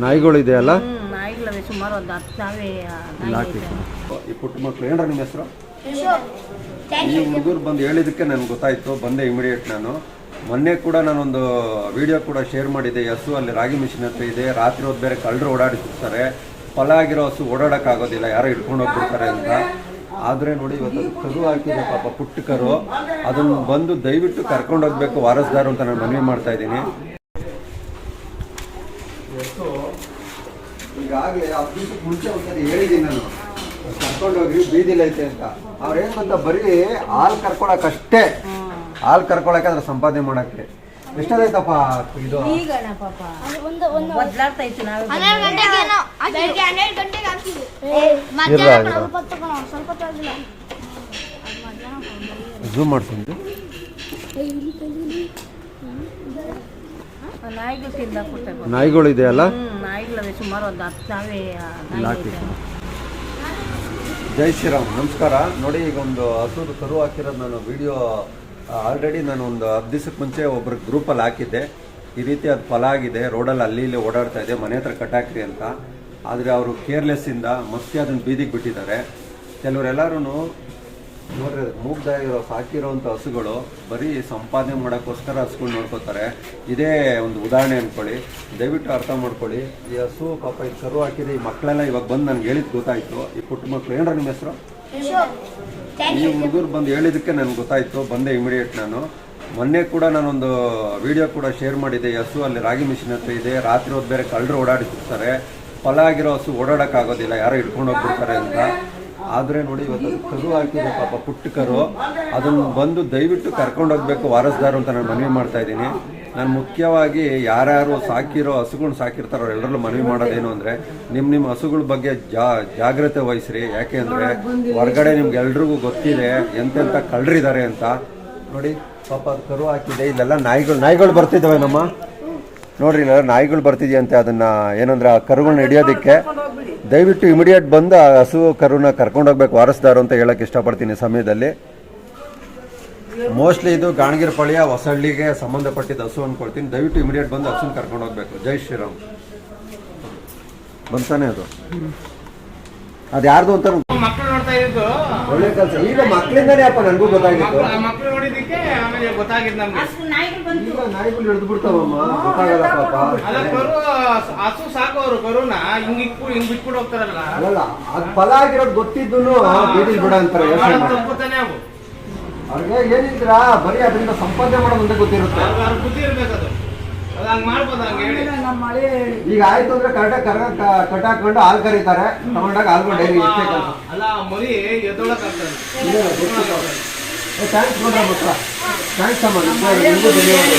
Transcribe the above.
ನಾಯಿಗಳು ಇದೆ ಅಲ್ಲ, ನಾಯಿಗಳವೆ ಸುಮಾರು ಒಂದು 10 ನಾವೇ ಈ ಪುಟ್ಟ ಮಕ್ಕಳು. ಏನ್ರ ನಿಮ್ಮ ಹೆಸರು? ಈ ಹುಡುಗರು ಬಂದು ಹೇಳಿದಕ್ಕೆ ನನಗೆ ಗೊತ್ತಾಯ್ತು, ಬಂದೆ ಇಮಿಡಿಯೇಟ್. ನಾನು ಮೊನ್ನೆ ಕೂಡ ನಾನೊಂದು ವಿಡಿಯೋ ಕೂಡ ಶೇರ್ ಮಾಡಿದ್ದೆ. ಹಸು ಅಲ್ಲಿ ರಾಗಿ ಮಿಷಿನ್ ಹತ್ರ ಇದೆ, ರಾತ್ರಿ ಹೊತ್ತು ಬೇರೆ ಕಳ್ಳರು ಓಡಾಡಿರ್ತಾರೆ, ಫಲ ಆಗಿರೋ ಹಸು ಓಡಾಡೋಕ್ಕಾಗೋದಿಲ್ಲ, ಯಾರೋ ಇಟ್ಕೊಂಡು ಹೋಗ್ಬಿಡ್ತಾರೆ ಅಂತ. ಆದರೆ ನೋಡಿ ಇವತ್ತು ಕರು ಹಾಕಿದೆ ಪಾಪ, ಪುಟ್ಟ ಕರು. ಅದನ್ನು ಬಂದು ದಯವಿಟ್ಟು ಕರ್ಕೊಂಡು ಹೋಗ್ಬೇಕು ವಾರಸ್ದಾರು ಅಂತ ನಾನು ಮನವಿ ಮಾಡ್ತಾ ಇದ್ದೀನಿ. ಈಗಾಗಲೇ 10 ದಿವಸಕ್ಕೆ ಮುಂಚೆ ಒಂದ್ಸರಿ ಹೇಳಿದ್ದೀನಿ ನಾನು, ಕರ್ಕೊಂಡು ಹೋಗಿ ಬೀದಿಲಿ ಐತೆ ಅಂತ. ಅವ್ರೇನು ಗೊತ್ತಾ, ಬರೀ ಹಾಲು ಕರ್ಕೊಳಕ್ಕಷ್ಟೇ, ಹಾಲು ಕರ್ಕೊಳಕ್ಕೆ ಅದ್ರ ಸಂಪಾದನೆ ಮಾಡಕ್ಕೆ. ಎಷ್ಟಾದೈತಪ್ಪ ಇದು? ಝೂಮ್ ಮಾಡ್ತೀನಿ. ನಾಯಿಗಳು ಇದೆ ಅಲ್ಲ, ನಾಯಿಗಳವೆ ಸುಮಾರು ಒಂದು 10 ನಾವೇ. ಜೈ ಶ್ರೀರಾಮ್, ನಮಸ್ಕಾರ. ನೋಡಿ, ಈಗ ಒಂದು ಹಸುದು ಕರು ಹಾಕಿರೋದು ನಾನು ವಿಡಿಯೋ ಆಲ್ರೆಡಿ ನಾನು ಒಂದು 10 ದಿವಸಕ್ಕೆ ಮುಂಚೆ ಒಬ್ಬರ ಗ್ರೂಪಲ್ಲಿ ಹಾಕಿದ್ದೆ. ಈ ರೀತಿ ಅದು ಫಲ ಆಗಿದೆ, ರೋಡಲ್ಲಿ ಅಲ್ಲಿ ಇಲ್ಲಿ ಓಡಾಡ್ತಾ ಇದೆ, ಮನೆ ಹತ್ರ ಕಟ್ಟಾಕ್ರಿ ಅಂತ. ಆದರೆ ಅವರು ಕೇರ್ಲೆಸ್ಸಿಂದ ಮತ್ತೆ ಅದನ್ನು ಬೀದಿಗೆ ಬಿಟ್ಟಿದ್ದಾರೆ. ಕೆಲವರೆಲ್ಲರೂ ನೋಡ್ರಿ, ಮೂಗ್ದಾಗಿರೋ ಸಾಕಿರೋವಂಥ ಹಸುಗಳು ಬರೀ ಸಂಪಾದನೆ ಮಾಡೋಕ್ಕೋಸ್ಕರ ಹಸುಗಳು ನೋಡ್ಕೋತಾರೆ. ಇದೇ ಒಂದು ಉದಾಹರಣೆ ಅಂದ್ಕೊಳ್ಳಿ, ದಯವಿಟ್ಟು ಅರ್ಥ ಮಾಡ್ಕೊಳ್ಳಿ. ಈ ಹಸು ಪಾಪ ಇದು ಕರು ಹಾಕಿದೆ, ಈ ಮಕ್ಕಳೆಲ್ಲ ಇವಾಗ ಬಂದು ನನಗೆ ಹೇಳಿದ್ದು ಗೊತ್ತಾಯಿತು. ಈ ಪುಟ್ಟ ಮಕ್ಕಳು. ಏನ್ರ ನಿಮ್ಮ ಹೆಸರು? ಈ ಹುಡುಗರು ಬಂದು ಹೇಳಿದಕ್ಕೆ ನನಗೆ ಗೊತ್ತಾಯಿತು, ಬಂದೆ ಇಮಿಡಿಯೇಟ್. ನಾನು ಮೊನ್ನೆ ಕೂಡ ನಾನೊಂದು ವಿಡಿಯೋ ಕೂಡ ಶೇರ್ ಮಾಡಿದ್ದೆ. ಹಸು ಅಲ್ಲಿ ರಾಗಿ ಮಿಷಿನ್ ಹತ್ರ ಇದೆ, ರಾತ್ರಿ ಹೊತ್ತು ಬೇರೆ ಕಳ್ಳರು ಓಡಾಡಿರ್ತಾರೆ, ಫಲ ಆಗಿರೋ ಹಸು ಓಡಾಡೋಕ್ಕಾಗೋದಿಲ್ಲ, ಯಾರೋ ಇಟ್ಕೊಂಡು ಹೋಗ್ಬಿಡ್ತಾರೆ ಅಂತ. ಆದರೆ ನೋಡಿ ಇವತ್ತು ಕರು ಹಾಕಿದೆ ಪಾಪ, ಪುಟ್ಟ ಕರು. ಅದನ್ನು ಬಂದು ದಯವಿಟ್ಟು ಕರ್ಕೊಂಡು ಹೋಗ್ಬೇಕು ವಾರಸ್ದಾರು ಅಂತ ನಾನು ಮನವಿ ಮಾಡ್ತಾ ಇದ್ದೀನಿ. ನಾನು ಮುಖ್ಯವಾಗಿ ಯಾರ್ಯಾರು ಸಾಕಿರೋ ಹಸುಗಳನ್ನ ಸಾಕಿರ್ತಾರೋ ಎಲ್ಲರಲ್ಲೂ ಮನವಿ ಮಾಡೋದೇನು ಅಂದರೆ, ನಿಮ್ಮ ಹಸುಗಳ ಬಗ್ಗೆ ಜಾಗ್ರತೆ ವಹಿಸ್ರಿ. ಯಾಕೆ ಅಂದರೆ ಹೊರಗಡೆ ನಿಮ್ಗೆ ಎಲ್ರಿಗೂ ಗೊತ್ತಿದೆ ಎಂತೆಂಥ ಕಳ್ಳರಿದ್ದಾರೆ ಅಂತ. ನೋಡಿ ಪಾಪ ಅದು ಕರು ಹಾಕಿದೆ. ಇಲ್ಲೆಲ್ಲ ನಾಯಿಗಳು ಬರ್ತಿದ್ದಾವೆ ನಮ್ಮ, ನೋಡ್ರಿ ಇಲ್ಲ ನಾಯಿಗಳು ಬರ್ತಿದೆಯಂತೆ. ಅದನ್ನು ಏನಂದ್ರೆ ಆ ಕರುಗಳನ್ನ ಹಿಡಿಯೋದಕ್ಕೆ ದಯವಿಟ್ಟು ಇಮಿಡಿಯೇಟ್ ಬಂದು ಆ ಹಸು ಕರುನ ಕರ್ಕೊಂಡೋಗ್ಬೇಕು ವಾರಸ್ದಾರು ಅಂತ ಹೇಳಕ್ಕೆ ಇಷ್ಟಪಡ್ತೀನಿ ಸಮಯದಲ್ಲಿ. ಮೋಸ್ಟ್ಲಿ ಇದು ಗಾಣಗಿರಪಳ್ಳಿಯ ಹೊಸಹಳ್ಳಿಗೆ ಸಂಬಂಧಪಟ್ಟಿದ್ದ ಹಸು ಅಂದ್ಕೊಳ್ತೀನಿ. ದಯವಿಟ್ಟು ಇಮಿಡಿಯೇಟ್ ಬಂದು ಹಸುನ ಕರ್ಕೊಂಡೋಗ್ಬೇಕು. ಜೈ ಶ್ರೀರಾಮ್. ಬಂತಾನೆ ಅದು ಯಾರ್ದು ಅಂತ ಮಕ್ಕಳು ನೋಡ್ತಾ ಇದ್ದು ಒಳ್ಳೆ ಕೆಲಸ. ಈಗ ಮಕ್ಕಳಿಂದಾನೇ ಅಪ್ಪ ನನಗೂ ಗೊತ್ತಾಗಿತ್ತು. ಮಕ್ಕಳು ನೋಡಿದಕ್ಕೆ ಆಮೇಲೆ ಗೊತ್ತಾಗಿದ್ದು ನಮ್ಗೆ. ಈಗ ನಾಯಿಗಳು ಹಿಡಿದು ಬಿಡ್ತಾವಮ್ಮ, ಗೊತ್ತಾಗಲ್ಲ ಪಾಪ. ಅಲ್ಲ, ಕರು ಹಸು ಸಾಕೋರು ಕರುನ ಹಿಂಗ್ ಬಿಟ್ಬಿಟ್ಟು ಹೋಗ್ತಾರಲ್ಲ. ಅಲ್ಲ, ಅದು ಫಲ ಆಗಿರೋದು ಗೊತ್ತಿದ್ದು ಬೀದಿಲ್ ಬಿಡ ಅಂತಾರೆ. ತಪ್ಪುತ್ತಾನೆ ಅವು. ಅವ್ರಿಗೆ ಏನಿದ್ರ ಬರೀ ಅದರಿಂದ ಸಂಪಾದನೆ ಮಾಡೋದು ಅಂತ ಗೊತ್ತಿರುತ್ತೆ. ಬುದ್ಧಿ ಇರ್ಬೇಕದು. ಅದು ಹಂಗ್ ಮಾಡ್ಬೋದು, ಹಂಗೆ ಹೇಳಿ. ಈಗ ಆಯ್ತು ಅಂದ್ರೆ ಕರೆಕ್ಟಾಗಿ ಕಟ್ಟಾಕೊಂಡು ಹಾಲು ಕರೀತಾರೆ, ತಗೊಂಡಾಗ ಹಾಲು ಡೈರಿ ಇಷ್ಟೇ ಕೆಲಸ. ಅಲ್ಲ, ಮರಿ ಎದ್ದೊಳಕ್ ಆಗ್ತದೆ. ಥ್ಯಾಂಕ್ಸ್ ನೋಡ್ರ ಮಕ್ಕಳ, ಥ್ಯಾಂಕ್ಸ್ ಅಮ್ಮ, ನಿಮಗೂ ಧನ್ಯವಾದ.